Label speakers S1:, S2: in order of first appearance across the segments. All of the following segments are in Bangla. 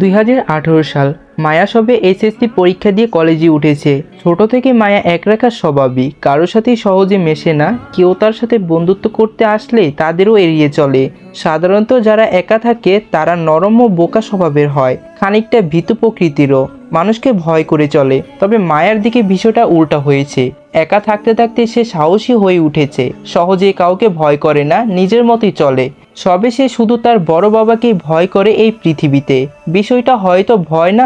S1: 2018 সাল মায়া সবে এইচএসসি পরীক্ষা দিয়ে কলেজে উঠেছে। ছোট থেকে মায়া একরাখার স্বভাবই, কারোর সাথেই সহজে মেশে না। কেউ তার সাথে বন্ধুত্ব করতে আসলে তাদেরও এড়িয়ে চলে। সাধারণত যারা একা থাকে তারা নরম ও বোকা স্বভাবের হয়, খানিকটা ভীতু প্রকৃতিরও, মানুষকে ভয় করে চলে। তবে মায়ার দিকে বিষয়টা উল্টা হয়েছে। একা থাকতে থাকতে সে সাহসী হয়ে উঠেছে, সহজে কাউকে ভয় করে না, নিজের মতোই চলে। সবে সে শুধু তার বড় বাবাকেই ভয় করে এই পৃথিবীতে। বিষয়টা হয়তো ভয় না,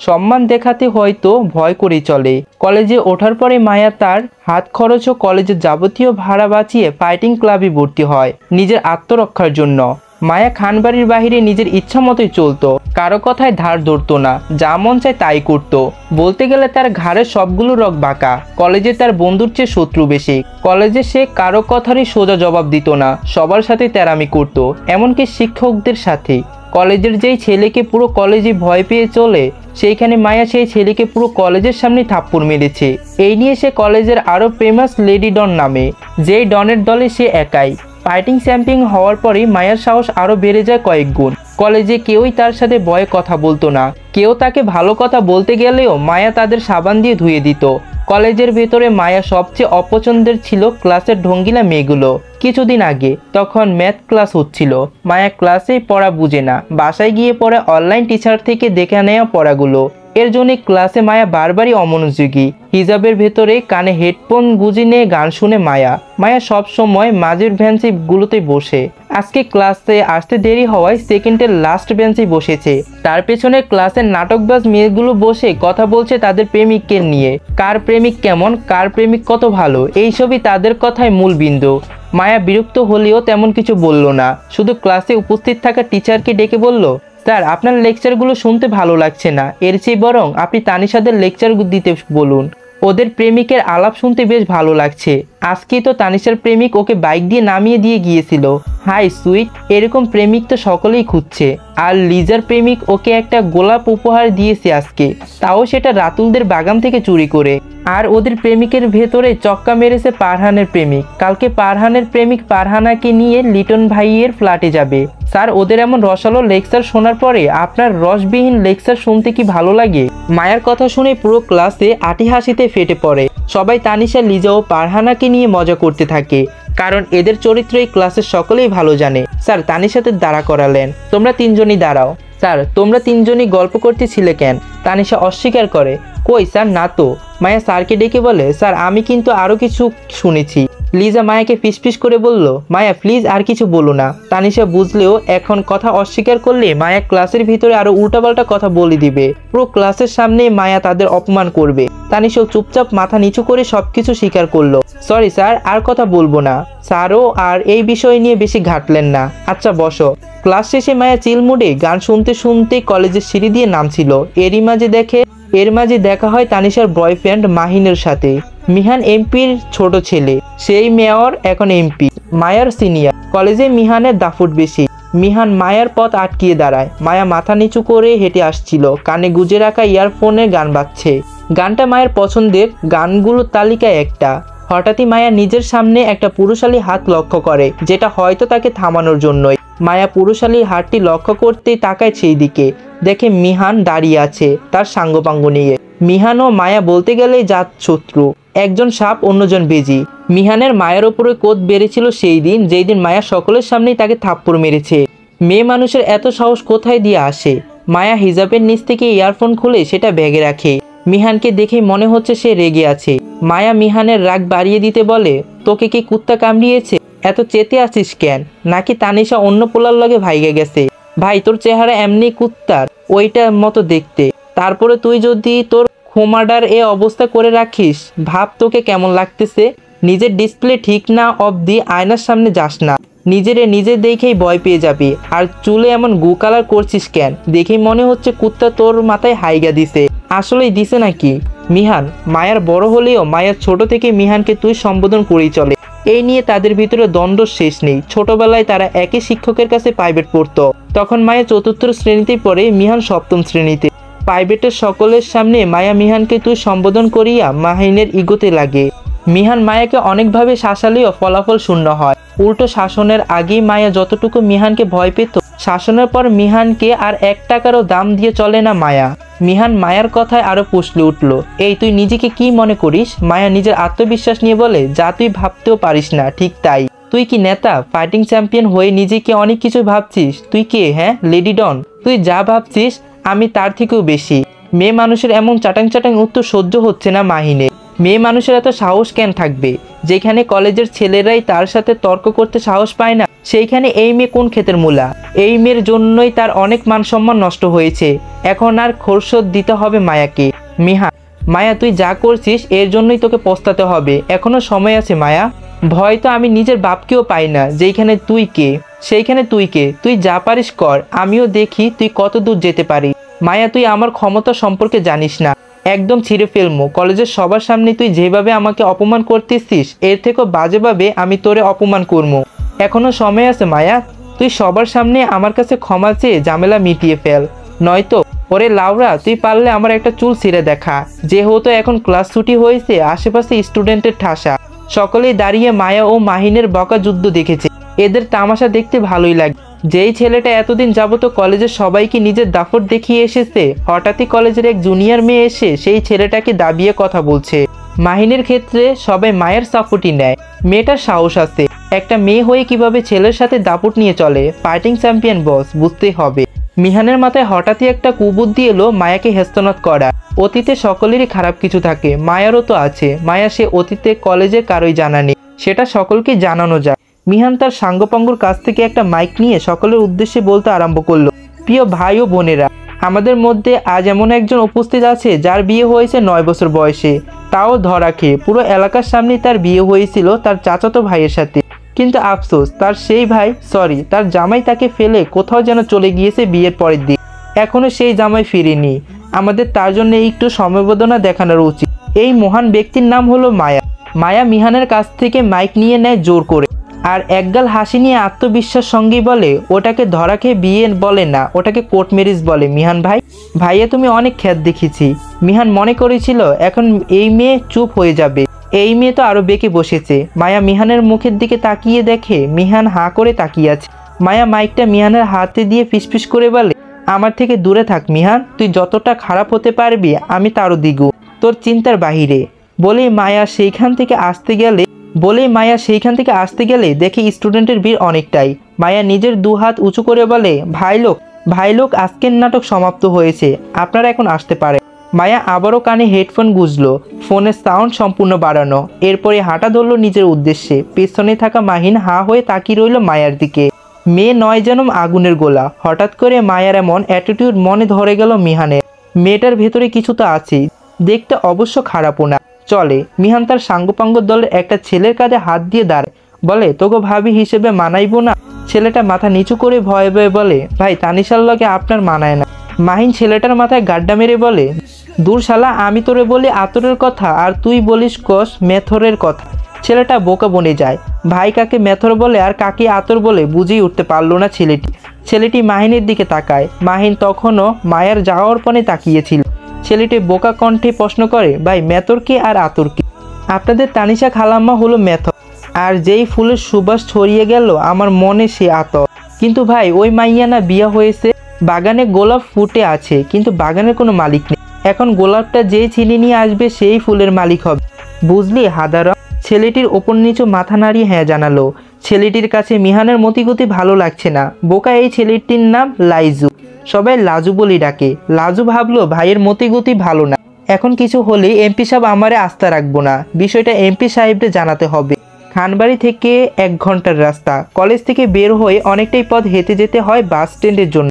S1: সম্মান দেখাতে হয়তো ভয় করে চলে। কলেজে ওঠার পরে মায়া তার হাত খরচ ও কলেজের যাবতীয় ভাড়া বাঁচিয়ে ফাইটিং ক্লাবে ভর্তি হয় নিজের আত্মরক্ষার জন্য। মায়া খানবাড়ির বাহিরে নিজের ইচ্ছা মতোই চলতো, কারো কথায় ধার ধরতো না, যা মন চায় তাই করত। বলতে গেলে তার ঘাড়ের সবগুলো রগ বাঁকা। কলেজে তার বন্ধুর চেয়ে শত্রু বেশি। কলেজে সে কারো কথারই সোজা জবাব দিত না, সবার সাথে তেরামি করত, এমনকি শিক্ষকদের সাথে। কলেজের যেই ছেলেকে পুরো কলেজে ভয় পেয়ে চলে, সেইখানে মায়া সেই ছেলেকে পুরো কলেজের সামনে থাপ্পড় মেরেছে। এই নিয়ে সে কলেজের আরও ফেমাস লেডি ডন নামে, যেই ডনের দলে সে একাই। ফাইটিং চ্যাম্পিয়ন হওয়ার পরে মায়ার সাহস আরও বেড়ে যায় কয়েক গুণ। কলেজে কেউই তার সাথে ভয়ে কথা বলতো না। কেউ তাকে ভালো কথা বলতে গেলেও মায়া তাদের সাবান দিয়ে ধুয়ে দিত। কলেজের ভেতরে মায়া সবচেয়ে অপছন্দের ছিল ক্লাসের ঢঙ্গিলা মেয়েগুলো। কিছুদিন আগে তখন ম্যাথ ক্লাস হচ্ছিল। মায়া ক্লাসেই পড়া বুঝে না, বাসায় গিয়ে পড়ে অনলাইন টিচার থেকে দেখে নেওয়া পড়াগুলো। এর জন্য ক্লাসে মায়া বারবারই অমনোযোগী। হিজাবের ভেতরে কানে হেডফোন গুঁজে নিয়ে গান শুনে মায়া সব সময় মাঝের বেঞ্চগুলোতে বসে। আজকে ক্লাসে আসতে দেরি হওয়ায় সেকেন্ডের লাস্ট বেঞ্চে বসেছে। তার পেছনে ক্লাসের নাটকবাজ মেয়েগুলো বসে কথা বলছে তাদের প্রেমিককে নিয়ে। কার প্রেমিক কেমন, কার প্রেমিক কত ভালো, এইসবই তাদের কথায় মূল বিন্দু। মায়া বিরক্ত হলেও তেমন কিছু বলল না, শুধু ক্লাসে উপস্থিত থাকা টিচারকে ডেকে বলল, স্যার আপনার লেকচারগুলো শুনতে ভালো লাগছে না, এর চেয়ে বরং আপনি তানিশাদের লেকচার দিতে বলুন। ওদের প্রেমিকের আলাপ শুনতে বেশ ভালো লাগছে। আজকেই তো তানিশার প্রেমিক ওকে বাইক দিয়ে নামিয়ে দিয়ে গিয়েছিল। হাই সুইট, এরকম প্রেমিক তো সকলেই খুঁজছে। আর লিজার প্রেমিক ওকে একটা গোলাপ উপহার দিয়েছে আজকে, তাও সেটা রাতুলদের বাগান থেকে চুরি করে। আর ওদের প্রেমিকের ভেতরে চক্কা মেরেছে পারহানের প্রেমিক। কালকে পারহানের প্রেমিক পারহানাকে নিয়ে লিটন ভাইয়ের ফ্ল্যাটে যাবে। স্যার ওদের এমন রসালো লেকচার শোনার পরে আপনার রসবিহীন লেকচার শুনতে কি ভালো লাগে? মায়ার কথা শুনে পুরো ক্লাসে আটি হাসিতে ফেটে পড়ে। সবাই তানিশা, লিজা ও পারহানাকে নিয়ে মজা করতে থাকে, কারণ এদের চরিত্র এই ক্লাসের সকলেই ভালো জানে। স্যার তানিশাদের দাঁড়া করালেন, তোমরা তিনজনই দাঁড়াও। স্যার তোমরা তিনজনই গল্প করতেছিলে কেন? তানিশা অস্বীকার করে, কই স্যার না তো। মায়া স্যারকে ডেকে বলে, স্যার আমি কিন্তু আরও কিছু শুনেছি। লিজা মায়াকে ফিসফিস করে বলল, মায়া প্লিজ আর কিছু বলো না। তানিশা বুঝলেও এখন কথা অস্বীকার করলে মায়া ক্লাসের ভিতরে আরো উল্টাপাল্টা কথা বলে দিবে। পুরো ক্লাসের সামনে মায়া তাদের অপমান করবে। তানিশাও চুপচাপ মাথা নিচু করে সবকিছু স্বীকার করলো। সরি স্যার, আর কথা বলবো না। স্যারও আর এই বিষয় নিয়ে বেশি ঘাটলেন না। আচ্ছা বসো। ক্লাস শেষে মায়া চিল মুডে গান শুনতে শুনতে কলেজের সিঁড়ি দিয়ে নামছিল। এর মাঝে দেখা হয় তানিশার বয়ফ্রেন্ড মাহিনের সাথে। মিহান এমপির ছোট ছেলে, সেই মেয়র এখন এমপি, মায়ার সিনিয়র। কলেজে মিহানের দাফুট বেশি। মিহান মায়ার পথ আটকিয়ে দাঁড়ায়। মায়া মাথা নিচু করে হেঁটে আসছিল, কানে গুজে রাখা ইয়ারফোনে গান বাজছে। গানটা মায়ের পছন্দের গানগুলোর তালিকায় একটা। হঠাৎই মায়া নিজের সামনে একটা পুরুষালী হাত লক্ষ্য করে, যেটা হয়তো তাকে থামানোর জন্যই। মায়া পুরুষালী হাতটি লক্ষ্য করতেই তাকায় সেই দিকে, দেখে মিহান দাঁড়িয়ে আছে তার সাঙ্গপাঙ্গ নিয়ে। মিহান ও মায়া বলতে গেলেই জাত শত্রু, একজন সাপ অন্যজন বেজি। মিহানের মায়ের ওপরে কোদ বেড়েছিল সেই দিন, যেই দিন মায়া সকলের সামনেই তাকে থাপ্পড় মেরেছে। মেয়ে মানুষের এত সাহস কোথায় দিয়ে আসে? মায়া হিজাবের নিচ থেকে ইয়ারফোন খুলে সেটা ব্যাগে রাখে। মিহানকে দেখেই মনে হচ্ছে সে রেগে আছে। মায়া মিহানের রাগ বাড়িয়ে দিতে বলে, তোকে কি কুত্তা কামড়িয়েছে? এত চেতে আছিস কেন? নাকি তানিশা অন্য পোলার লগে ভাইগে গেছে? ভাই তোর চেহারা এমনি কুত্তার ওইটার মতো দেখতে, তারপরে তুই যদি তোর খোমাডার এ অবস্থা করে রাখিস, ভাব তোকে কেমন লাগতেছে। নিজের ডিসপ্লে ঠিক না অবধি আয়নার সামনে যাস না, নিজে দেখেই ভয় পেয়ে যাবি। আর চুলে এমন গু কালার করছিস কেন? দেখেই মনে হচ্ছে কুত্তা তোর মাথায় হাইগা দিছে। আসলেই দিছে নাকি? মিহান মায়ার বড় হলেও মায়ার ছোট থেকে মিহানকে তুই সম্বোধন করেই চলে। এই নিয়ে তাদের ভিতরে দ্বন্দ্ব শেষ নেই। ছোটবেলায় তারা একই শিক্ষকের কাছে প্রাইভেট পড়তো। তখন মায়া চতুর্থ শ্রেণীতে পড়ে, মিহান সপ্তম শ্রেণীতে। প্রাইভেটের সকলের সামনে মায়া মিহানকে তুই সম্বোধন করিয়া মাহিনের ইগোতে লাগে। মিহান মায়াকে অনেকভাবে শাসালেও ফলাফল শূন্য হয়। উল্টো শাসনের আগেই মায়া যতটুকু মিহানকে ভয় পেত, শাসনের পর মিহানকে আর 1 টাকারও দাম দিয়ে চলে না মায়া। মিহান মায়ার কথায় আরো পুষলে উঠল, এই তুই নিজেকে কি মনে করিস? মায়া নিজের আত্মবিশ্বাস নিয়ে বলে, যা তুই ভাবতেও পারিস না। ঠিক তাই, তুই কি নেতা, ফাইটিং চ্যাম্পিয়ন হয়ে নিজেকে অনেক কিছু ভাবছিস? তুই কে? হ্যাঁ, লেডি ডন? তুই যা ভাবছিস আমি তার থেকেও বেশি। মেয়ে মানুষের এমন চাটাং চাটাং উত্তর সহ্য হচ্ছে না মাহিনের। মেয়ে মানুষের এত সাহস কেন থাকবে? যেখানে কলেজের ছেলেরাই তার সাথে তর্ক করতে সাহস পায় না, সেইখানে এই মেয়ে কোন ক্ষেতের মূলা? এই মেয়ের জন্যই তার অনেক মান সম্মান নষ্ট হয়েছে। এখন আর খোরশোধ দিতে হবে মায়াকে। মিহান, মায়া তুই যা করছিস এর জন্যই তোকে পস্তাতে হবে। এখনো সময় আছে মায়া। ভয় তো আমি নিজের বাপকেও পাই না। যেইখানে তুই কে সেইখানে তুই কে? তুই যা পারিস কর, আমিও দেখি তুই কত দূর যেতে পারিস। মায়া তুই আমার ক্ষমতা সম্পর্কে জানিস না, একদম ছিঁড়ে ফেলবো। কলেজের সবার সামনে তুই যেভাবে আমাকে অপমান করতেছিস এর থেকেও বাজেভাবে আমি তোরে অপমান করবো। এখনো সময় আছে মায়া, তুই সবার সামনে আমার কাছে ক্ষমা চেয়ে ঝামেলা মিটিয়ে ফেল, নয়তো ওরে লাউরা তুই পারলে আমার একটা চুল ছিঁড়ে দেখা। যেহেতু এখন ক্লাস ছুটি হয়েছে, আশেপাশে স্টুডেন্টের ঠাসা, সকলেই দাঁড়িয়ে মায়া ও মাহিনের বকা যুদ্ধ দেখেছে। এদের তামাশা দেখতে ভালোই লাগে। যেই ছেলেটা এতদিন যাবত কলেজের সবাইকে নিজের দাপট দেখিয়ে এসেছে, হঠাৎই কলেজের এক জুনিয়র মেয়ে এসে সেই ছেলেটাকে দাবিয়ে কথা বলছে। মাহিনের ক্ষেত্রে সবাই মায়ের সাপোর্টই নেয়। মেয়েটার সাহস আছে, একটা মেয়ে হয়ে কিভাবে ছেলের সাথে দাপট নিয়ে চলে। ফাইটিং চ্যাম্পিয়ন বস, বুঝতেই হবে। মিহানের মাথায় হঠাৎই একটা কুবুদ্ধি এলো, মায়াকে হেস্তনাদ করা। অতীতে সকলেরই খারাপ কিছু থাকে, মায়ারও তো আছে। মায়া সে অতীতে কলেজে কারোই জানা নেই, সেটা সকলকে জানানো যায়। মিহান তার সাঙ্গপাঙ্গুর কাছ থেকে একটা মাইক নিয়ে সকলের উদ্দেশ্যে বলতে আরম্ভ করলো, প্রিয় ভাই ও বোনেরা, আমাদের মধ্যে আজ এমন একজন উপস্থিত আছে যার বিয়ে হয়েছে 9 বছর বয়সে, তাও ধরা খেয়ে। পুরো এলাকার সামনে তার বিয়ে হয়েছিল তার চাচাতো ভাইয়ের সাথে, কিন্তু আফসোস তার সেই ভাই, তার জামাই তাকে ফেলে কোথাও যেন চলে গিয়েছে বিয়ের পরের দিন। এখনো সেই জামাই ফিরেনি। আমাদের তার জন্য একটু সমবেদনা দেখানোর উচিত। এই মহান ব্যক্তির নাম হলো মায়া। মায়া মিহানের কাছ থেকে মাইক নিয়ে নেয় জোর করে, আর একগাল হাসি নিয়ে আত্মবিশ্বাস সঙ্গেই বলে, ওটাকে ধরা খেয়ে বিয়ে বলে না, ওটাকে কোর্ট ম্যারেজ বলে। মিহান ভাই, ভাইয়া তুমি অনেক খ্যাত দেখেছি। মিহান মনে করেছিল এখন এই মেয়ে চুপ হয়ে যাবে, এই মেয়ে তো আরো বেঁকে বসেছে। মায়া মিহানের মুখের দিকে তাকিয়ে দেখে মিহান হাঁ করে তাকিয়ে আছে। মায়া মাইকটা মিহানের হাতে দিয়ে ফিসফিস করে বলে, আমার থেকে দূরে থাক মিহান, তুই যতটা খারাপ হতে পারবি আমি তারও দ্বিগুণ, তোর চিন্তার বাহিরে। বলেই মায়া সেইখান থেকে আসতে গেলে দেখে স্টুডেন্টের ভিড় অনেকটাই। মায়া নিজের 2 হাত উঁচু করে বলে, ভাই লোক আজকের নাটক সমাপ্ত হয়েছে, আপনারা এখন আসতে পারে। মায়া আবারও কানে হেডফোন গুঁজলো, ফোনের সাউন্ড সম্পূর্ণ বাড়ানো। এরপরে হাঁটা ধরল নিজের উদ্দেশ্যে। পেছনে থাকা মাহিন হাঁ হয়ে তাকিয়ে রইল মায়ার দিকে। মেয়ে 9 যেন আগুনের গোলা। হঠাৎ করে মায়ার এমন অ্যাটিটিউড মনে ধরে গেল মিহানের। মেয়েটার ভেতরে কিছু তো আছেই, দেখতে অবশ্য খারাপও না, চলে। মিহান তার সাঙ্গপাঙ্গ দলের একটা ছেলের কাঁধে হাত দিয়ে দাঁড়ায়, বলে, তোকে ভাবি হিসেবে মানাইবো না? ছেলেটা মাথা নিচু করে ভয়ে ভয়ে বলে, ভাই তানিশার লগে আপনার মানায় না। মাহিন ছেলেটার মাথায় গাড্ডা মেরে বলে, দূর শালা, আমি তোরে বলি আতরের কথা আর তুই বলিস কস মেথরের কথা। ছেলেটা বোকা বনে যায়। ভাই কাকে মেথর বলে আর কাকে আতর বলে বুঝেই উঠতে পারলো না ছেলেটি মাহিনের দিকে তাকায়। মাহিন তখনও মায়ার যাওয়ার পরে তাকিয়েছিল। ছেলেটি বোকা কণ্ঠে প্রশ্ন করে, ভাই মেথর কে আর আতর কে? আপনাদের তানিশা খালাম্মা হলো মেথর, আর যেই ফুলের সুবাস ছড়িয়ে গেল আমার মনে সে আতর। কিন্তু ভাই ওই মাইয়া না বিয়া হয়েছে, বাগানে গোলাপ ফুটে আছে, কিন্তু বাগানের কোনো মালিক নেই। এখন গোলাপটা যেই ছিনে নিয়ে আসবে সেই ফুলের মালিক হবে, বুঝলি হাদারা? ছেলেটির ওপর নিচু মাথা নাড়িয়ে হ্যাঁ জানালো। ছেলেটির কাছে মিহানের মতিগতি ভালো লাগছে না। বোকা এই ছেলেটির নাম লাইজু, সবাই লাজু বলি ডাকে। লাজু ভাবলো ভাইয়ের মতিগতি ভালো না, এখন কিছু হলেই এমপি সাহেব আমারে আস্থা রাখবো না, বিষয়টা এমপি সাহেবদের জানাতে হবে। খানবাড়ি থেকে 1 ঘন্টার রাস্তা। কলেজ থেকে বের হয়ে অনেকটাই পথ হেঁটে যেতে হয় বাস স্ট্যান্ডের জন্য।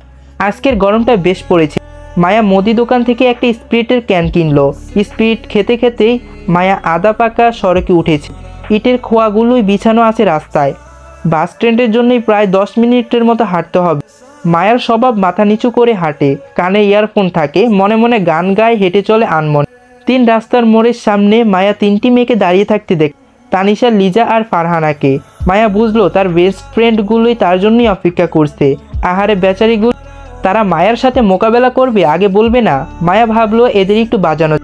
S1: আজকের গরমটা বেশ পড়েছে। মায়া মুদি দোকান থেকে একটা স্প্রিটের ক্যান কিনলো। স্প্রিট খেতে খেতেই মায়া আদা পাকা সড়কে উঠেছে। ইটের খোয়াগুলোই বিছানো আছে রাস্তায়। বাস স্ট্যান্ডের জন্যই প্রায় 10 মিনিটের মতো হাঁটতে হবে। মায়ার স্বভাব মাথা নিচু করে হাঁটে, কানে ইয়ারফোন থাকে, মনে মনে গান গায়ে হেঁটে চলে আনমনে। 3 রাস্তার মোড়ের সামনে মায়া 3টি মেয়েকে দাঁড়িয়ে থাকতে দেখ, তানিশা, লিজা আর ফারহানাকে। মায়া বুঝলো তার বেস্ট ফ্রেন্ডগুলোই তার জন্যই অপেক্ষা করছে। আহারে বেচারিগুলো, তারা মায়ার সাথে মোকাবেলা করবে, আগে বলবে না? মায়া ভাবলো এদের একটু বাজানো।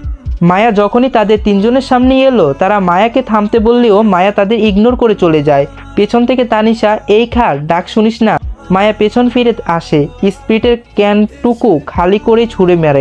S1: মায়া যখনই তাদের 3 জনের সামনে এলো, তারা মায়াকে থামতে বললেও মায়া তাদের ইগনোর করে চলে যায়। পেছন থেকে তানিশা, এই খাল, ডাক শুনিস না? মায়া পেছন ফিরে আসে, স্পিরিটের ক্যানটুকু খালি করে ছুঁড়ে মেরে।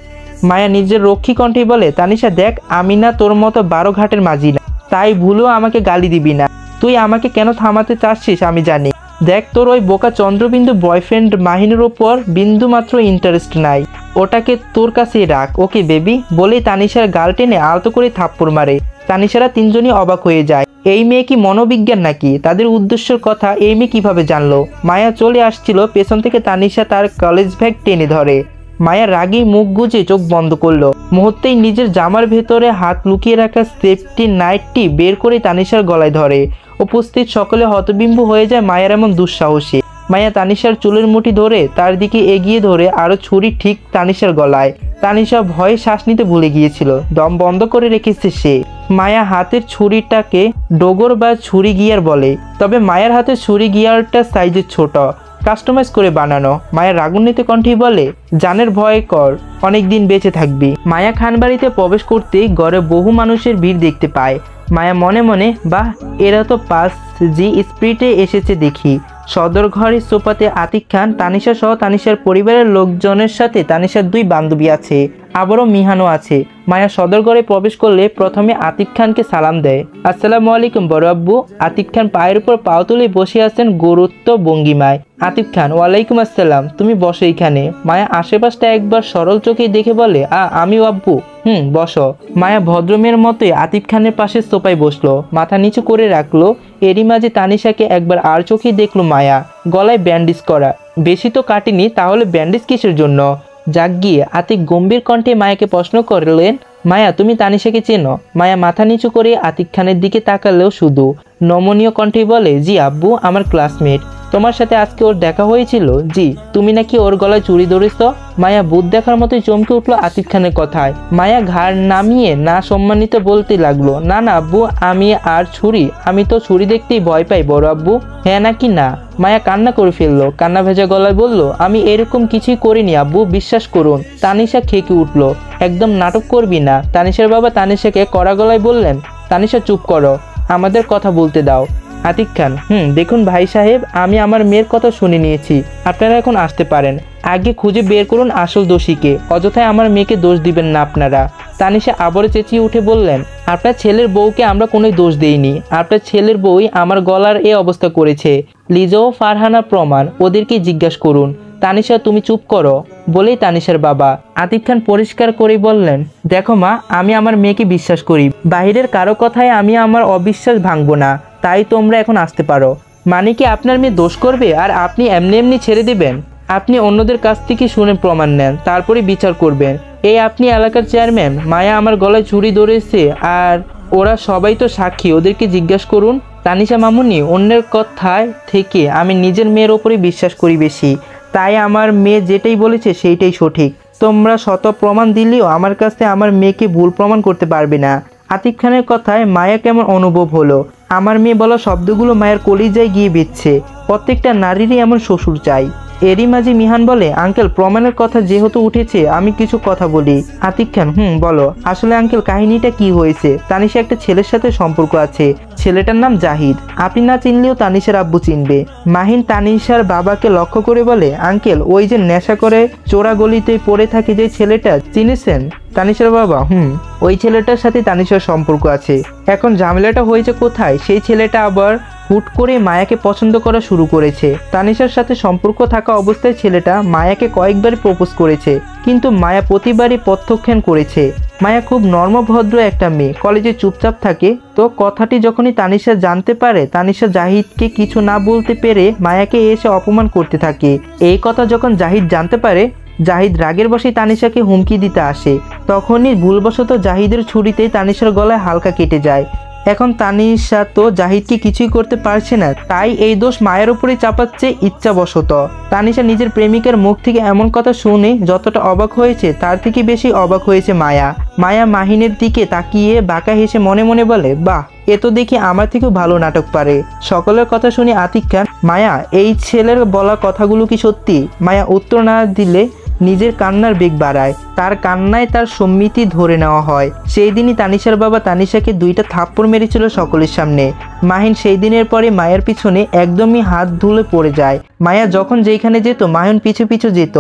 S1: মায়া নিজের রক্ষী কণ্ঠে বলে, তানিশা দেখ, আমি না তোর মতো 12 ঘাটের মাঝি না, তাই ভুলেও আমাকে গালি দিবি না। তুই আমাকে কেন থামাতে চাচ্ছিস আমি জানি। দেখ, তোর ওই বোকা চন্দ্রবিন্দু বয়ফ্রেন্ড মাহিনের ওপর বিন্দু মাত্র ইন্টারেস্ট নাই, ওটাকে তোর কাছেই রাখ, ওকে বেবি। বলেই তানিশার গাল টেনে আলতো করে থাপ্পড় মারে। তানিশারা তিনজনই অবাক হয়ে যায়। এই মেয়ে কি মনোবিজ্ঞান নাকি? তাদের উদ্দেশ্যের কথা এই মেয়ে কিভাবে জানলো? মায়া চলে আসছিল, পেছন থেকে তানিশা তার কলেজ ব্যাগ টেনে ধরে। মায়া রাগী মুখ গুজে চোখ বন্ধ করলো। মুহূর্তেই নিজের জামার ভেতরে হাত লুকিয়ে রাখা সেফটি নাইটটি বের করে তানিশার গলায় ধরে। উপস্থিত সকলে হতবিম্ব হয়ে যায় মায়ার এমন দুঃসাহসী। মায়া তানিশার চুলের মুঠি ধরে তার দিকে এগিয়ে ধরে আরো ছুরি ঠিক তানিশার গলায়। তানিশা ভয়ে শ্বাস নিতে ভুলে গিয়েছিল, দম বন্ধ করে রেখেছে সে। মায়া হাতের ছুরিটাকে ডোগর বা ছুরি গিয়ার বলে, তবে মায়ের হাতের ছুরি গিয়ারটা সাইজের ছোট, কাস্টমাইজ করে বানানো। মায়া রাগান্বিত কণ্ঠে বলে, জানের ভয় কর, অনেক দিন বেঁচে থাকবি। মায়া খান বাড়িতে প্রবেশ করতেই ঘরে বহু মানুষের ভিড় দেখতে পায়। মায়া মনে মনে, বাহ, এরা তো 5G স্পিরিটে এসেছে দেখি। সদর ঘরের সোফাতে আতিক খান, তানিশা সহ তানিশার পরিবারের লোকজনের সাথে তানিশার 2 বান্ধবী আছে, আবারও মিহানও আছে। মায়া সদর ঘরে প্রবেশ করলে প্রথমে আতিক খানকে সালাম দেয়, আসসালামু আলাইকুম বড় আব্বু। আতিক খান পায়ের উপর পাও তুলে বসে আছেন গুরুত্ব ভঙ্গিমায়। আতিক খান, ওয়ালাইকুম আসসালাম, তুমি বসো এখানে। মায়া আশেপাশটা একবার সরল চোখে দেখে বলে, আমিও আব্বু। বসো। মায়া ভদ্রমের মতোই আতিক খানের পাশে সোফায় বসলো, মাথা নিচু করে রাখলো। এরই মাঝে তানিশাকে একবার আর চোখে দেখলো মায়া, গলায় ব্যান্ডেজ করা। বেশি তো কাটেনি, তাহলে ব্যান্ডেজ কিসের জন্য? যাক গিয়ে। আতিক গম্ভীর কণ্ঠে মায়াকে প্রশ্ন করলেন, মায়া তুমি তানিশাকে চেনো? মায়া মাথা নিচু করে আতিক খানের দিকে তাকালেও শুধু নমনীয় কণ্ঠে বলে, জি আব্বু, আমার ক্লাসমেট। তোমার সাথে আজকে ওর দেখা হয়েছিল? জি। তুমি নাকি ওর গলায় চুরি ধরেছ? মায়া ভূত দেখার মতোই চমকে উঠলো আতিক খানের কথায়। মায়া ঘাড় নামিয়ে না সম্মানিত বলতে লাগলো, না না আব্বু, আমি আর ছুরি? আমি তো ছুরি দেখতেই ভয় পাই বড় আব্বু। হ্যাঁ নাকি না? মায়া কান্না করে ফেললো, কান্না ভেজা গলায় বলল, আমি এরকম কিছুই করিনি আব্বু, বিশ্বাস করুন। তানিশা খেকে উঠলো, একদম নাটক করবি না। তানিশার বাবা তানিশাকে কড়া গলায় বললেন, তানিশা চুপ করো, আমাদের কথা বলতে দাও। আতিক খান, দেখুন ভাই সাহেব, আমি আমার মেয়ের কথা শুনে নিয়েছি, আপনারা এখন আসতে পারেন। আগে খুঁজে বের করুন আসল দোষীকে, অযথায় আমার মেয়েকে দোষ দিবেন না আপনারা। তানিশা আবারও চেঁচিয়ে উঠে বললেন, আপনার ছেলের বউকে আমরা কোনো দোষ দেইনি, আপনার ছেলের বউই আমার গলার এ অবস্থা করেছে। লিজা ও ফারহানা প্রমাণ, ওদেরকে জিজ্ঞাসা করুন। তানিশা তুমি চুপ করো, বলেই তানিশার বাবা আতিক খান পরিষ্কার করে বললেন, দেখো মা, আমি আমার মেয়েকে বিশ্বাস করি, বাহিরের কারো কথায় আমি আমার অবিশ্বাস ভাঙবো না, তাই তোমরা এখন আসতে পারো। মানে কি আপনার মেয়ে দোষ করবে আর আপনি এমনি এমনি ছেড়ে দেবেন? আপনি অন্যদের কাছ থেকে শুনে প্রমাণ নেন, তারপরে বিচার করবেন। এই আপনি এলাকার চেয়ারম্যান, মায়া আমার গলায় ছুরি ধরেছে আর ওরা সবাই তো সাক্ষী, ওদেরকে জিজ্ঞাসা করুন। তানিশা মামুনি, অন্যের কথায় থেকে আমি নিজের মেয়ের ওপরে বিশ্বাস করি বেশি, তাই আমার মেয়ে যেটাই বলেছে সেইটাই সঠিক। তোমরা শত প্রমাণ দিলেও আমার কাছে আমার মেয়েকে ভুল প্রমাণ করতে পারবে না। আতিক খানের কথায় মায়া কেমন অনুভব হলো। আমার মেয়ে বলা শব্দগুলো মায়ের কলিজায় গিয়ে বিচ্ছে। প্রত্যেকটা নারীরই এমন শ্বশুর চাই। এরই মাঝে মিহান বলে, আঙ্কেল প্রমাণের কথা যেহেতু উঠেছে আমি কিছু কথা বলি। আতিক খান, বলো। আসলে আঙ্কেল কাহিনীটা কি হয়েছে? তানিশা একটা ছেলের সাথে সম্পর্ক আছে, ছেলেটার নাম জাহিদ। আপনি না চিনলেও তানিশার আব্বু চিনবে। মাহিন তানিশার বাবাকে লক্ষ্য করে বলে, আঙ্কেল ওই যে নেশা করে চোরা গলিতে পড়ে থাকে যে ছেলেটা, চিনেছেন? তানিশার বাবা, ওই ছেলেটার সাথে তানিশার সম্পর্ক আছে। এখন ঝামেলাটা হয়েছে কোথায়? সেই ছেলেটা আবার হুট করে মায়াকে পছন্দ করা শুরু করেছে। তানিশার সাথে সম্পর্ক থাকা অবস্থায় ছেলেটা মায়াকে কয়েকবার প্রপোজ করেছে, কিন্তু মায়া প্রতিবারই প্রত্যাখ্যান করেছে। মায়া খুব নর্মভদ্র একটা মেয়ে, কলেজে চুপচাপ থাকে। তো কথাটি যখনই তানিশা জানতে পারে, তানিশা জাহিদকে কিছু না বলতে পেরে মায়াকে এসে অপমান করতে থাকে। এই কথা যখন জাহিদ জানতে পারে, জাহিদ রাগের বশে তানিশাকে হুমকি দিতে আসে। তখনই ভুলবশত জাহিদের ছুরিতে তানিশার গলায় হালকা কেটে যায়। এখন তানিশা তো জাহিদকে কিছুই করতে পারছে না, তাই এই দোষ মায়ের উপরে চাপাচ্ছে ইচ্ছাবশত। তানিশা নিজের প্রেমিকের মুখ থেকে এমন কথা শুনে যতটা অবাক হয়েছে তার থেকে বেশি অবাক হয়েছে মায়া। মায়া মাহিনের দিকে তাকিয়ে বাঁকা হেসে মনে মনে বলে, বাহ, এ তো দেখি আমার থেকেও ভালো নাটক পারে। সকলের কথা শুনে আতিক খান, মায়া এই ছেলের বলা কথাগুলো কি সত্যি? মায়া উত্তর না দিলে নিজের কান্নার বেগ বাড়ায়। তার কান্নায় তার সম্মিতি ধরে নেওয়া হয়। সেই দিনই তানিশার বাবা তানিশাকে 2টা থাপ্পড় মেরেছিল সকলের সামনে। মাহিন সেই দিনের পরে মায়ের পিছনে একদমই হাত ধুলে পড়ে যায়। মায়া যখন যেখানে যেত মাহিন পিছু পিছু যেত।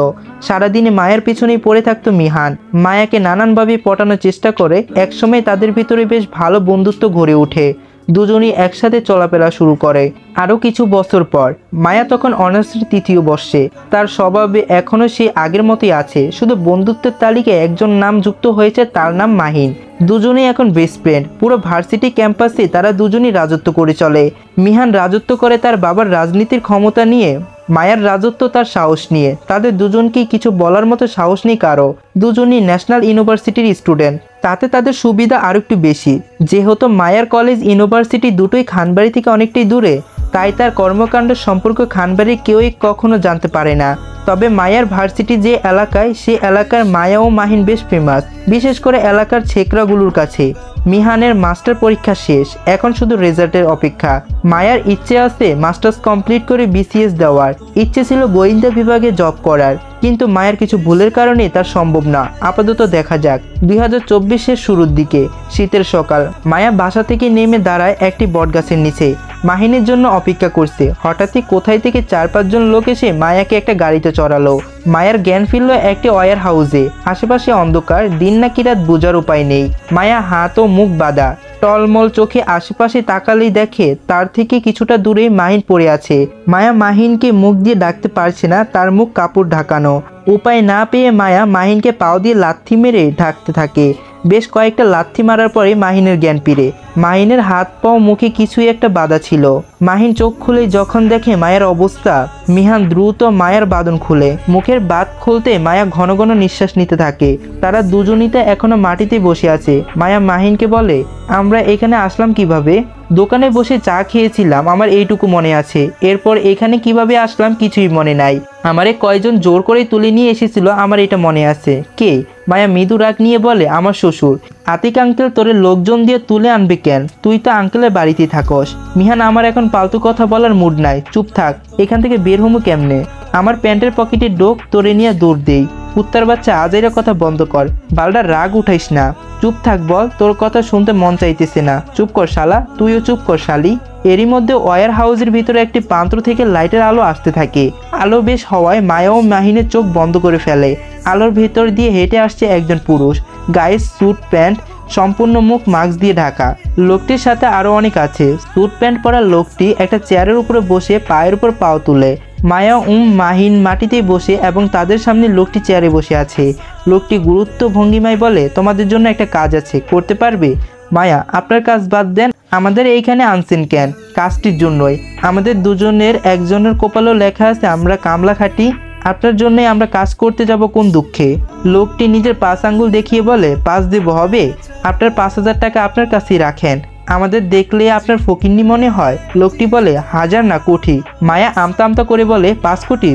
S1: সারাদিনে মায়ের পিছনেই পড়ে থাকতো মিহান। মায়াকে নানানভাবে পটানোর চেষ্টা করে। একসময় তাদের ভিতরে বেশ ভালো বন্ধুত্ব গড়ে ওঠে। দুজনই একসাথে চলাফেরা শুরু করে। আরও কিছু বছর পর মায়া তখন অনার্সের 3য় বর্ষে। তার স্বভাবে এখনও সেই আগের মতোই আছে, শুধু বন্ধুত্বের তালিকায় একজন নাম যুক্ত হয়েছে, তার নাম মাহিন। দুজনেই এখন বেস্ট ফ্রেন্ড। পুরো ভার্সিটি ক্যাম্পাসে তারা দুজনই রাজত্ব করে চলে। মিহান রাজত্ব করে তার বাবার রাজনীতির ক্ষমতা নিয়ে, মায়ার রাজত্ব তার সাহস নিয়ে। তাদের দুজনকেই কিছু বলার মতো সাহস নেই কারো। দুজনই ন্যাশনাল ইউনিভার্সিটির স্টুডেন্ট, তাতে তাদের সুবিধা আরও একটু বেশি। যেহেতু মায়ার কলেজ ইউনিভার্সিটি দুটোই খানবাড়ি থেকে অনেকটাই দূরে, তাই তার কর্মকাণ্ড সম্পর্কে খানবাড়ির কেউই কখনো জানতে পারে না। তবে মায়ার ভার্সিটি যে এলাকায়, সে এলাকার মায়া ও মাহিন বেশ ফেমাস, বিশেষ করে এলাকার ছেকরাগুলোর কাছে। মিহানের মাস্টার পরীক্ষা শেষ, এখন শুধু রেজাল্টের অপেক্ষা। মায়ার ইচ্ছে আছে মাস্টার্স কমপ্লিট করে বিসিএস দেওয়ার, ইচ্ছে ছিল গোয়েন্দা বিভাগে জব করার, কিন্তু মায়ের কিছু ভুলের কারণে তার সম্ভব না। আপাতত দেখা যাক। 2024-এর শুরুর দিকে শীতের সকাল, মায়া বাসা থেকে নেমে দাঁড়ায় একটি বটগাছের নিচে। মাহিনের জন্য অপেক্ষা করছে। হঠাৎই কোথায় থেকে 4-5 জন লোক এসে মায়াকে একটা গাড়িতে চড়ালো। মায়ার জ্ঞান ফিরল একটি ওয়্যার হাউসে। আশেপাশে অন্ধকার, দিন নাকি রাত বোঝার উপায় নেই। মায়া হাত ও মুখ বাঁধা, টলমল চোখে আশেপাশে তাকালেই দেখে তার থেকে কিছুটা দূরে মাহিন পড়ে আছে। মায়া মাহিনকে মুখ দিয়ে ডাকতে পারছে না, তার মুখ কাপড় ঢাকানো। উপায় না পেয়ে মায়া মাহিনকে পাও দিয়ে লাথি মেরে ঢাকতে থাকে। বেশ কয়েকটা লাথি মারার পরে মাহিনের জ্ঞান ফিরে। মাহিনের হাত পাও মুখে কিছুই একটা বাধা ছিল। মাহিন চোখ খুলে যখন দেখে মায়ের অবস্থা, মিহান দ্রুত মায়ের বাঁধন খুলে। মুখের বাত খুলতে মায়া ঘন ঘন নিঃশ্বাস নিতে থাকে। তারা দুজনিতে এখনো মাটিতে বসে আছে। মায়া মাহিনকে বলে, আমরা এখানে আসলাম কিভাবে? দোকানে বসে চা খেয়েছিলাম, আমার এইটুকু মনে আছে। এরপর এখানে কিভাবে আসলাম কিছুই মনে নাই। আমারে কয়জন জোর করে তুলে নিয়ে এসেছিল, আমার এটা মনে আছে। কে? মায়া মৃদু রাগ নিয়ে বলে, আমার শ্বশুর। আতিক আঙ্কেল তোরে লোকজন দিয়ে তুলে আনবে কেন? তুই তো আঙ্কেলের বাড়িতেই থাকস। মিহান, আমার এখন পালতু কথা বলার মুড নাই, চুপ থাক। এখান থেকে বের হমু কেমনে? আমার প্যান্টের পকেটে ডোক, তোরে নিয়ে দৌড় দেই। কুত্তার বাচ্চা, আজেরা কথা বন্ধ কর। বালডা রাগ উঠাইস না। চুপ থাক বল, তোর কথা শুনতে মন চাইতেছে না। চুপ কর শালা, তুইও চুপ কর শালি। এরই মধ্যে ওয়্যার হাউসের ভিতরে একটি প্রান্ত থেকে লাইটের আলো আসতে থাকে। আলো বেশ হওয়ায় মায়া ও মাহিনের চোখ বন্ধ করে ফেলে। আলোর ভেতর দিয়ে হেঁটে আসছে একজন পুরুষ, গায়ে স্যুট প্যান্ট, সম্পূর্ণ মুখ মাস্ক দিয়ে ঢাকা। লোকটির সাথে আরো অনেক আছে। স্যুট প্যান্ট পরা লোকটি একটা চেয়ারের উপরে বসে পায়ের উপর পাও তুলে। মায়া মাহিন মাটিতেই বসে এবং তাদের সামনে লোকটি চেয়ারে বসে আছে। লোকটি গুরুত্ব ভঙ্গিমায় বলে, তোমাদের জন্য একটা কাজ আছে, করতে পারবে? মায়া, আপনার কাজ বাদ দেন, আমাদের এইখানে আনছেন কেন? কাজটির জন্যই। আমাদের দুজনের একজনের কপালও লেখা আছে আমরা কামলা খাটি। আপনার জন্যই আমরা কাজ করতে যাব কোন দুঃখে? লোকটি নিজের 5 আঙ্গুল দেখিয়ে বলে, 5 দেব হবে? আপনার 5,000 টাকা আপনার কাছেই রাখেন। আমাদের দেখলে আপনার ফকিন্নি মনে হয়? লোকটি বলে, 1000 না, কোটি। মায়া আমতা আমতা করে বলে, 5 কোটি?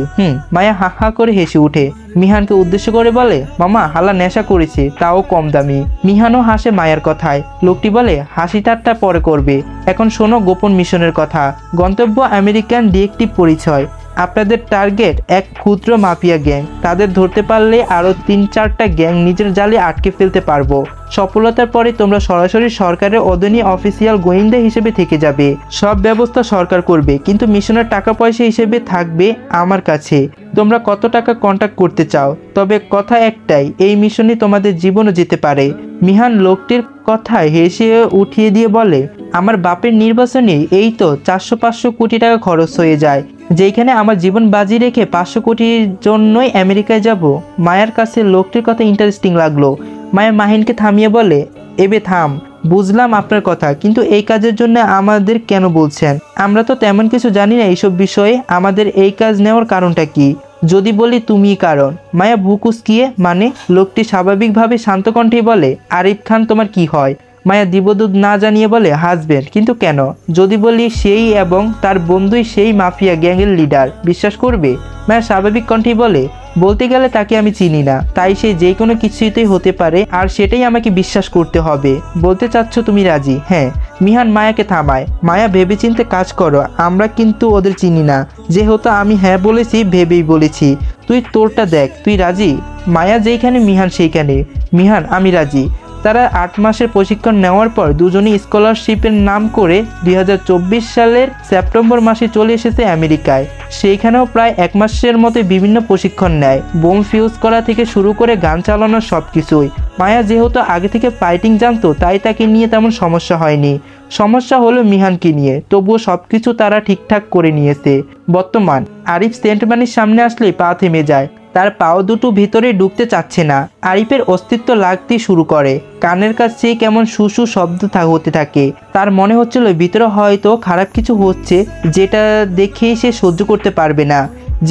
S1: মায়া হা হা করে হেসে উঠে। মিহানকে উদ্দেশ্য করে বলে, মামা হালা নেশা করেছে, তাও কম দামি। মিহানও হাসে মায়ের কথায়। লোকটি বলে, হাসি ঠাট্টা পরে করবে, এখন শোনো গোপন মিশনের কথা। গন্তব্য আমেরিকান ডিটেকটিভ পরিচয়। আপনাদের টার্গেট এক ক্ষুদ্র মাফিয়া গ্যাং। তাদের ধরতে পারলে আরও 3-4টা গ্যাং নিজের জালে আটকে ফেলতে পারবো। সফলতার পরে তোমরা সরাসরি সরকারের অধীনে অফিসিয়াল গোয়েন্দা হিসেবে থেকে যাবে। সব ব্যবস্থা সরকার করবে, কিন্তু মিশনের টাকা পয়সা হিসেবে থাকবে আমার কাছে। তোমরা কত টাকা কন্ট্যাক্ট করতে চাও? তবে কথা একটাই, এই মিশনে তোমাদের জীবনও যেতে পারে। মিহান লোকটির কথায় হেসে উঠিয়ে দিয়ে বলে, আমার বাপের নির্বাচনে এই তো 400-500 কোটি টাকা খরচ হয়ে যায়, যেখানে আমার জীবন বাজি রেখে 500 কোটির জন্যই আমেরিকায় যাব। মায়ের কাছে লোকটির কথা ইন্টারেস্টিং লাগলো। মায়া মাহিনকে থামিয়ে বলে, এবে থাম, বুঝলাম আপনার কথা, কিন্তু এই কাজের জন্য আমাদের কেন বলছেন? আমরা তো তেমন কিছু জানি না এইসব বিষয়ে। আমাদের এই কাজ নেওয়ার কারণটা কি? যদি বলি তুমিই কারণ। মায়া বুকুসকিয়ে, মানে? লোকটি স্বাভাবিকভাবে শান্ত কণ্ঠেই বলে, আরিফ খান তোমার কি হয়? মায়া দিবদূত না জানিয়ে বলে, হাজবেন্ড। কিন্তু কেন? যদি বলি সেই এবং তার বন্ধুই সেই মাফিয়া গ্যাংয়ের লিডার, বিশ্বাস করবে? মায়া স্বাভাবিক কণ্ঠেই বলে, বলতে গেলে তাকে আমি চিনি না, তাই সে যে কোনো কিছুতেই হতে পারে, আর সেটাই আমাকে বিশ্বাস করতে হবে। বলতে চাচ্ছ তুমি রাজি? হ্যাঁ। মিহান মায়াকে থামায়। মায়া ভেবেচিন্তে কাজ করো, আমরা কিন্তু ওদের চিনি না। যেহেতু আমি হ্যাঁ বলেছি ভেবেই বলেছি, তুই তোরটা দেখ, তুই রাজি? মায়া যেইখানে মিহান সেইখানে। মিহান আমি রাজি। তারা 8 মাসের প্রশিক্ষণ নেওয়ার পর দুজনই স্কলারশিপের নাম করে 2024 সালের সেপ্টেম্বর মাসে চলে এসেছে আমেরিকায়। সেইখানেও প্রায় 1 মাসের মতো বিভিন্ন প্রশিক্ষণ নেয়, বোম ফিউজ করা থেকে শুরু করে গান চালানোর সব কিছুই। মায়া যেহেতু আগে থেকে ফাইটিং জানতো, তাই তাকে নিয়ে তেমন সমস্যা হয়নি। সমস্যা হলো মিহানকে নিয়ে, তবুও সব কিছু তারা ঠিকঠাক করে নিয়েছে। বর্তমান আরিফ সেন্ট মানির সামনে আসলেই পা থেমে যায়, তার পাও দুটো ভিতরে ঢুকতে চাচ্ছে না। আরিফের অস্তিত্ব লাগতে শুরু করে, কানের কাছে কেমন সুসু শব্দ হতে থাকে। তার মনে হচ্ছিল ভিতরে হয়তো খারাপ কিছু হচ্ছে, যেটা দেখেই সে সহ্য করতে পারবে না।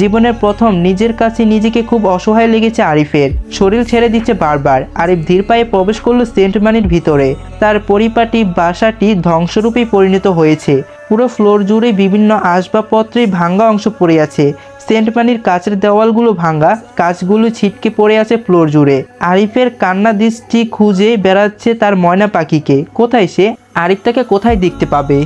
S1: জীবনের প্রথম নিজের কাছে নিজেকে খুব অসহায় লেগেছে আরিফের। শরীর ছেড়ে দিচ্ছে বারবার। আরিফ ধীর পায়ে প্রবেশ করলো সেন্ট মানির ভিতরে। তার পরিপাটি বাসাটি ধ্বংসরূপে পরিণত হয়েছে। পুরো ফ্লোর জুড়ে বিভিন্ন আসবাবপত্রে ভাঙ্গা অংশ পড়ে আছে। সেন্ট মানির কাচের দেওয়ালগুলো ভাঙ্গা, কাচগুলো ছিটকে পড়ে আছে ফ্লোর জুড়ে। আরিফের কান্না দৃষ্টি খুঁজে বেড়াচ্ছে তার ময়না পাখিকে। কোথায় সে? আরিফ তাকে কোথায় দেখতে পাবে?